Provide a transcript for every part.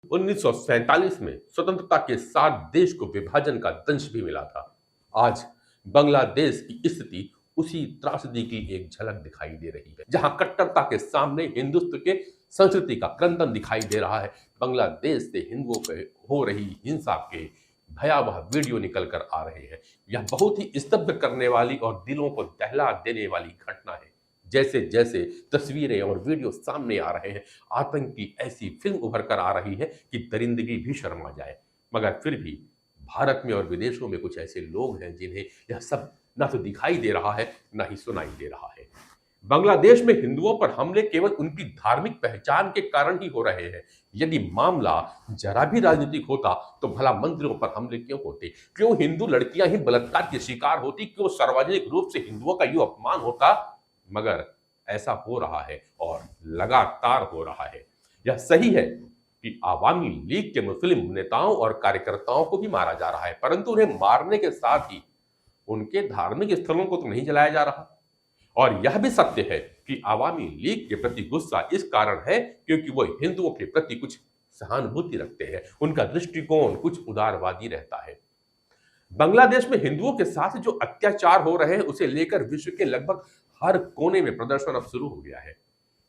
1947 में स्वतंत्रता के साथ देश को विभाजन का दंश भी मिला था। आज बांग्लादेश की स्थिति उसी त्रासदी की एक झलक दिखाई दे रही है, जहां कट्टरता के सामने हिंदुत्व के संस्कृति का क्रंदन दिखाई दे रहा है। बांग्लादेश से हिंदुओं पे हो रही हिंसा के भयावह वीडियो निकल कर आ रहे हैं। यह बहुत ही स्तब्ध करने वाली और दिलों को दहला देने वाली घटना है। जैसे जैसे तस्वीरें और वीडियो सामने आ रहे हैं, आतंक की ऐसी फिल्म उभर कर आ रही है कि दरिंदगी भी शर्मा जाए। मगर फिर भी भारत में और विदेशों में कुछ ऐसे लोग हैं जिन्हें यह सब ना तो दिखाई दे रहा है, ना ही सुनाई दे रहा है। बांग्लादेश में हिंदुओं पर हमले केवल उनकी धार्मिक पहचान के कारण ही हो रहे हैं। यदि मामला जरा भी राजनीतिक होता तो भला मंदिरों पर हमले क्यों होते? क्यों हिंदू लड़कियां ही बलात्कार की शिकार होती? क्यों सार्वजनिक रूप से हिंदुओं का यूं अपमान होता? मगर ऐसा हो रहा है और लगातार हो रहा है। यह सही है कि आवामी लीग के मुस्लिम नेताओं और कार्यकर्ताओं को भी मारा जा रहा है, परंतु उन्हें मारने के साथ ही उनके धार्मिक स्थलों को तो नहीं जलाया जा रहा। और यह भी सत्य है कि आवामी लीग के प्रति गुस्सा इस कारण है क्योंकि वो हिंदुओं के प्रति कुछ सहानुभूति रखते हैं। उनका दृष्टिकोण कुछ उदारवादी रहता है। बांग्लादेश में हिंदुओं के साथ जो अत्याचार हो रहे हैं उसे लेकर विश्व के लगभग हर कोने में प्रदर्शन अब शुरू हो गया है।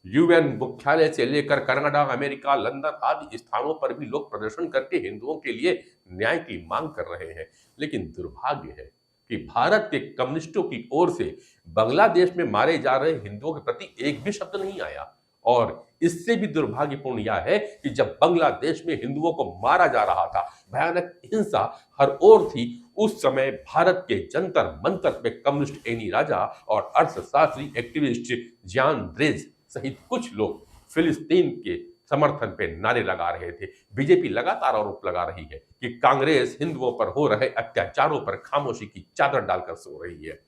यूएन मुख्यालय से लेकर कनाडा, अमेरिका, लंदन आदि स्थानों पर भी लोग प्रदर्शन करके हिंदुओं के लिए न्याय की मांग कर रहे हैं। लेकिन दुर्भाग्य है कि भारत के कम्युनिस्टों की ओर से बांग्लादेश में मारे जा रहे हिंदुओं के प्रति एक भी शब्द नहीं आया। और इससे भी दुर्भाग्यपूर्ण यह है कि जब बांग्लादेश में हिंदुओं को मारा जा रहा था, भयानक हिंसा हर ओर थी, उस समय भारत के जंतर मंतर पे कम्युनिस्ट एनी राजा और अर्थशास्त्री एक्टिविस्ट जियान द्रेज सहित कुछ लोग फिलिस्तीन के समर्थन पे नारे लगा रहे थे। बीजेपी लगातार आरोप लगा रही है कि कांग्रेस हिंदुओं पर हो रहे अत्याचारों पर खामोशी की चादर डालकर सो रही है।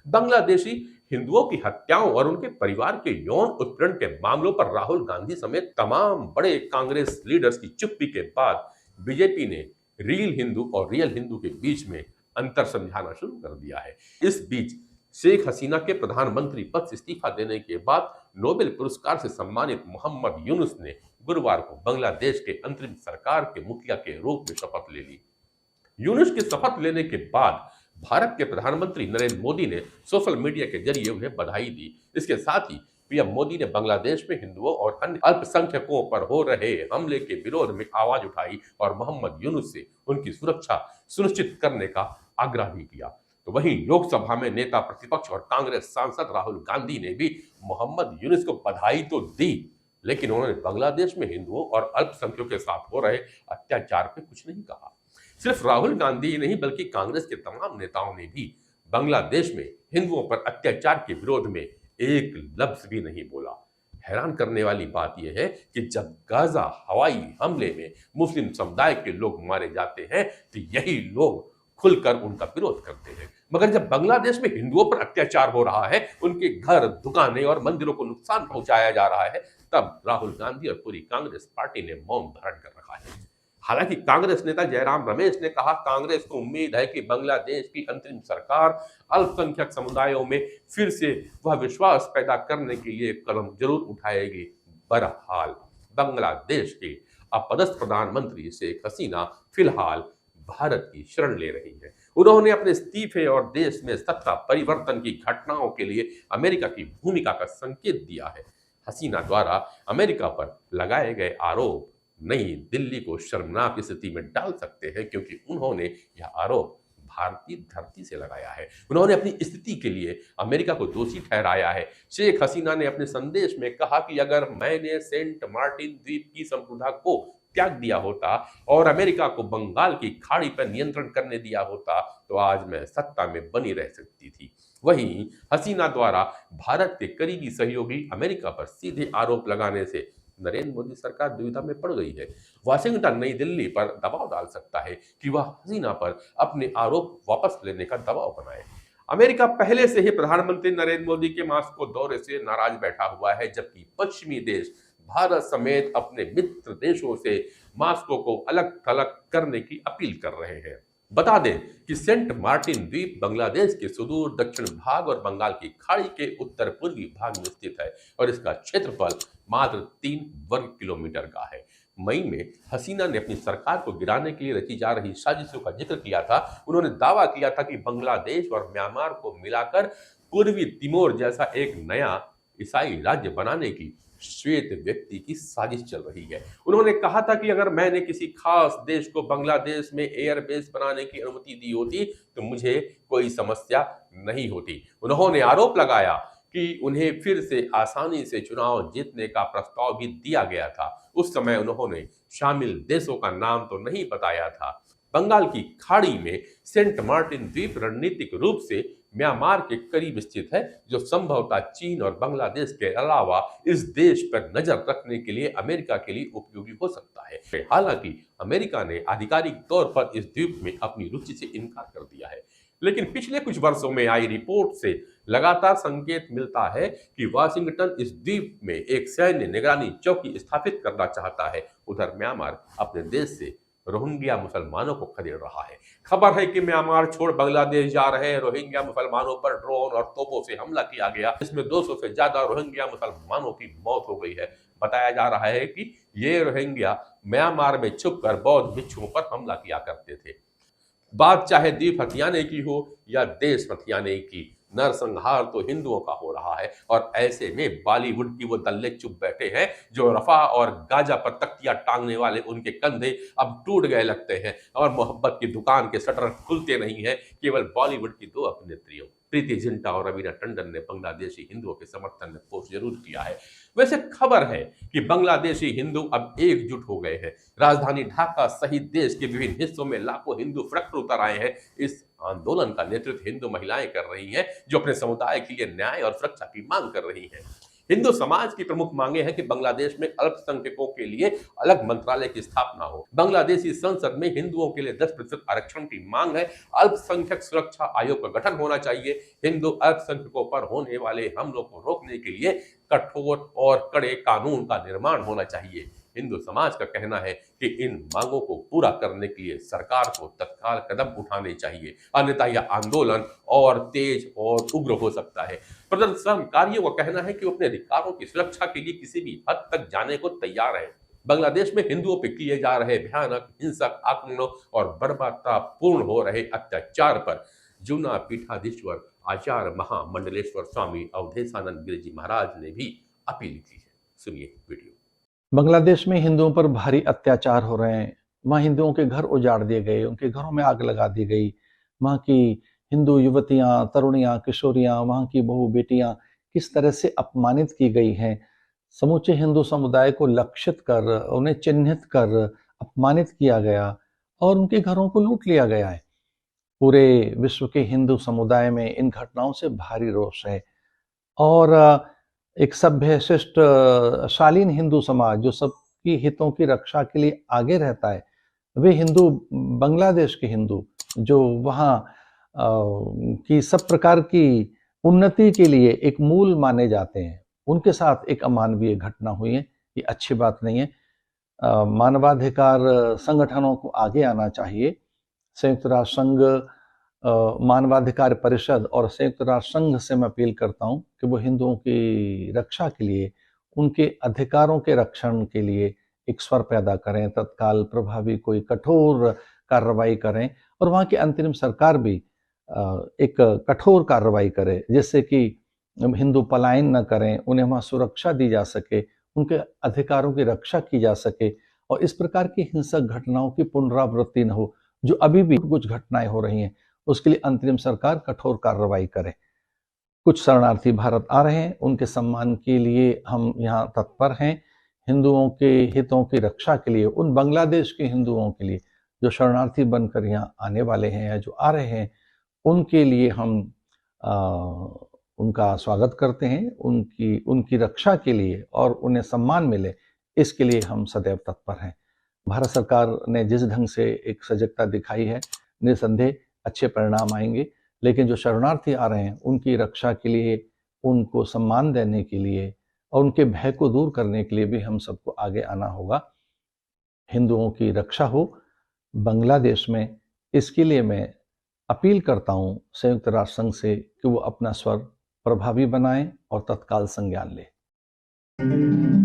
बांग्लादेशी हिंदुओं की हत्याओं और उनके परिवार के यौन उत्पीड़न के मामलों पर राहुल गांधी समेत तमाम बड़े कांग्रेस लीडर्स की चुप्पी के बाद बीजेपी ने रील हिंदू और रियल हिंदू के बीच में अंतर समझाना शुरू कर दिया है। इस बीच शेख हसीना के प्रधानमंत्री पद से इस्तीफा देने के बाद नोबेल पुरस्कार से सम्मानित मोहम्मद यूनुस ने गुरुवार को बांग्लादेश के अंतरिम सरकार के मुखिया के रूप में शपथ ले ली। यूनुस की शपथ लेने के बाद भारत के प्रधानमंत्री नरेंद्र मोदी ने सोशल मीडिया के जरिए उन्हें बधाई दी। इसके साथ ही पीएम मोदी ने बांग्लादेश में हिंदुओं और अन्य अल्पसंख्यकों पर हो रहे हमले के विरोध में आवाज उठाई और मोहम्मद यूनुस से उनकी सुरक्षा सुनिश्चित करने का आग्रह भी किया। तो वहीं लोकसभा में नेता प्रतिपक्ष और कांग्रेस सांसद राहुल गांधी ने भी मोहम्मद यूनुस को बधाई तो दी, लेकिन उन्होंने बांग्लादेश में हिंदुओं और अल्पसंख्यकों के साथ हो रहे अत्याचार पे कुछ नहीं कहा। सिर्फ राहुल गांधी ही नहीं बल्कि कांग्रेस के तमाम नेताओं ने भी बांग्लादेश में हिंदुओं पर अत्याचार के विरोध में एक लफ्ज भी नहीं बोला। हैरान करने वाली बात यह है कि जब गाजा हवाई हमले में मुस्लिम समुदाय के लोग मारे जाते हैं तो यही लोग खुलकर उनका विरोध करते हैं, मगर जब बांग्लादेश में हिंदुओं पर अत्याचार हो रहा है, उनके घर, दुकानें और मंदिरों को नुकसान पहुंचाया जा रहा है, तब राहुल गांधी और पूरी कांग्रेस पार्टी ने मौन धारण कर रखा है। हालांकि कांग्रेस नेता जयराम रमेश ने कहा, कांग्रेस को उम्मीद है कि बांग्लादेश की अंतरिम सरकार अल्पसंख्यक समुदायों में फिर से वह विश्वास पैदा करने के लिए कदम जरूर उठाएगी। बहरहाल बांग्लादेश के अपदस्थ प्रधानमंत्री शेख हसीना फिलहाल भारत की शरण ले रही है। उन्होंने अपने इस्तीफे और देश में सत्ता परिवर्तन की घटनाओं के लिए अमेरिका की भूमिका का संकेत दिया है। हसीना द्वारा अमेरिका पर लगाए गए आरोप नई दिल्ली को शर्मनाक स्थिति में डाल सकते हैं, क्योंकि उन्होंने यह आरोप भारतीय धरती से लगाया है। उन्होंने अपनी स्थिति के लिए अमेरिका को दोषी ठहराया है। शेख हसीना ने अपने संदेश में कहा कि अगर मैंने सेंट मार्टिन द्वीप की संप्रभुता को त्याग दिया होता और अमेरिका को बंगाल की खाड़ी पर नियंत्रण करने दिया होता तो आज मैं सत्ता में बनी रह सकती थी। वहीं हसीना द्वारा भारत के करीबी सहयोगी अमेरिका पर सीधे आरोप लगाने से नरेंद्र मोदी सरकार दुविधा में पड़ गई है। वाशिंगटन नई दिल्ली पर दबाव डाल सकता है कि वह हसीना पर अपने आरोप वापस लेने का दबाव बनाए। अमेरिका पहले से ही प्रधानमंत्री नरेंद्र मोदी के मास्को दौरे से नाराज बैठा हुआ है, जबकि पश्चिमी देश भारत समेत अपने मित्र देशों से मास्को को अलग थलग करने की अपील कर रहे हैं। बता दें कि सेंट मार्टिन द्वीप बांग्लादेश के सुदूर दक्षिण भाग और बंगाल की खाड़ी के उत्तर पूर्वी भाग में स्थित है और इसका क्षेत्रफल मात्र 3 वर्ग किलोमीटर का है। मई में हसीना ने अपनी सरकार को गिराने के लिए रची जा रही साजिशों का जिक्र किया था। उन्होंने दावा किया था कि बांग्लादेश और म्यांमार को मिलाकर पूर्वी तिमोर जैसा एक नया ईसाई राज्य बनाने की श्वेत व्यक्ति की साजिश चल रही है। उन्होंने कहा था कि अगर मैंने किसी खास देश को बांग्लादेश में एयरबेस बनाने की अनुमति दी होती तो मुझे कोई समस्या नहीं होती। उन्होंने आरोप लगाया कि उन्हें फिर से आसानी से चुनाव जीतने का प्रस्ताव भी दिया गया था। उस समय उन्होंने शामिल देशों का नाम तो नहीं बताया था। बंगाल की खाड़ी में सेंट मार्टिन द्वीप रणनीतिक रूप से म्यांमार के करीब स्थित है, जो संभवतः चीन और बांग्लादेश के अलावा इस देश पर नजर रखने के लिए अमेरिका के लिए उपयोगी हो सकता है। हालांकि अमेरिका ने आधिकारिक तौर पर इस द्वीप में अपनी रुचि से इनकार कर दिया है, लेकिन पिछले कुछ वर्षों में आई रिपोर्ट से लगातार संकेत मिलता है कि वाशिंगटन इस द्वीप में एक सैन्य निगरानी चौकी स्थापित करना चाहता है। उधर म्यांमार अपने देश से रोहिंग्या मुसलमानों को खदेड़ रहा है। खबर है कि म्यांमार छोड़ बांग्लादेश जा रहे रोहिंग्या मुसलमानों पर ड्रोन और तोपों से हमला किया गया, इसमें 200 से ज्यादा रोहिंग्या मुसलमानों की मौत हो गई है। बताया जा रहा है कि ये रोहिंग्या म्यांमार में छुपकर बौद्ध भिक्षुओं पर हमला किया करते थे। बात चाहे द्वीप हथियाने की हो या देश हथियाने की, नरसंहार तो हिंदुओं का हो रहा है। और ऐसे में बॉलीवुड की वो दल्ले चुप बैठे हैं जो रफा और गाजा पर तख्तियां टांगने वाले उनके कंधे अब टूट गए लगते हैं और मोहब्बत की दुकान के शटर खुलते नहीं हैं। केवल बॉलीवुड की दो अभिनेत्रियों प्रीति जिंटा और रवीना टंडन ने बांग्लादेशी हिंदुओं के समर्थन में पोस्ट जरूर किया है। वैसे खबर है कि बांग्लादेशी हिंदू अब एकजुट हो गए हैं। राजधानी ढाका सहित देश के विभिन्न हिस्सों में लाखों हिंदू सड़क पर उतर आए हैं। इस आंदोलन का नेतृत्व हिंदू महिलाएं कर रही हैं, जो अपने समुदाय के लिए न्याय और सुरक्षा की मांग कर रही हैं। हिंदू समाज की प्रमुख मांगे हैं कि बांग्लादेश में अल्पसंख्यकों के लिए अलग मंत्रालय की स्थापना हो। बांग्लादेशी संसद में हिंदुओं के लिए 10% आरक्षण की मांग है। अल्पसंख्यक सुरक्षा आयोग का गठन होना चाहिए। हिंदू अल्पसंख्यकों पर होने वाले हमलों को रोकने के लिए कठोर और कड़े कानून का निर्माण होना चाहिए। हिंदू समाज का कहना है कि इन मांगों को पूरा करने के लिए सरकार को तत्काल कदम उठाने चाहिए, अन्यथा यह आंदोलन और तेज और उग्र हो सकता है। प्रदर्शनकारियों का कहना है कि वो अपने अधिकारों की सुरक्षा के लिए किसी भी हद तक जाने को तैयार है। बांग्लादेश में हिंदुओं पर किए जा रहे भयानक हिंसक आक्रमणों और बर्बरतापूर्ण हो रहे अत्याचार पर जूना पीठाधीश्वर आचार्य महामंडलेश्वर स्वामी अवधेशानंद गिरिजी महाराज ने भी अपील की है। सुनिए वीडियो। बांग्लादेश में हिंदुओं पर भारी अत्याचार हो रहे हैं। वहाँ हिंदुओं के घर उजाड़ दिए गए, उनके घरों में आग लगा दी गई। वहाँ की हिंदू युवतियां, तरुणियां, किशोरियां, वहाँ की बहू बेटियां किस तरह से अपमानित की गई हैं। समूचे हिंदू समुदाय को लक्षित कर, उन्हें चिन्हित कर अपमानित किया गया और उनके घरों को लूट लिया गया है। पूरे विश्व के हिंदू समुदाय में इन घटनाओं से भारी रोष है और एक सभ्य शिष्ट शालीन हिंदू समाज जो सबकी हितों की रक्षा के लिए आगे रहता है, वे हिंदू, बांग्लादेश के हिंदू जो वहाँ की सब प्रकार की उन्नति के लिए एक मूल माने जाते हैं, उनके साथ एक अमानवीय घटना हुई है। ये अच्छी बात नहीं है। मानवाधिकार संगठनों को आगे आना चाहिए। संयुक्त राष्ट्र संघ, मानवाधिकार परिषद और संयुक्त राष्ट्र संघ से मैं अपील करता हूं कि वो हिंदुओं की रक्षा के लिए, उनके अधिकारों के रक्षण के लिए एक स्वर पैदा करें, तत्काल प्रभावी कोई कठोर कार्रवाई करें और वहाँ की अंतरिम सरकार भी एक कठोर कार्रवाई करे, जिससे कि हिंदू पलायन न करें, उन्हें वहाँ सुरक्षा दी जा सके, उनके अधिकारों की रक्षा की जा सके और इस प्रकार की हिंसक घटनाओं की पुनरावृत्ति न हो। जो अभी भी कुछ घटनाएं हो रही हैं, उसके लिए अंतरिम सरकार कठोर कार्रवाई करे। कुछ शरणार्थी भारत आ रहे हैं, उनके सम्मान के लिए हम यहाँ तत्पर हैं। हिंदुओं के हितों की रक्षा के लिए, उन बांग्लादेश के हिंदुओं के लिए जो शरणार्थी बनकर यहाँ आने वाले हैं या जो आ रहे हैं, उनके लिए हम उनका स्वागत करते हैं। उनकी रक्षा के लिए और उन्हें सम्मान मिले, इसके लिए हम सदैव तत्पर हैं। भारत सरकार ने जिस ढंग से एक सजगता दिखाई है, निसंदेह अच्छे परिणाम आएंगे। लेकिन जो शरणार्थी आ रहे हैं, उनकी रक्षा के लिए, उनको सम्मान देने के लिए और उनके भय को दूर करने के लिए भी हम सबको आगे आना होगा। हिंदुओं की रक्षा हो बांग्लादेश में, इसके लिए मैं अपील करता हूं संयुक्त राष्ट्र संघ से कि वो अपना स्वर प्रभावी बनाएं और तत्काल संज्ञान लें।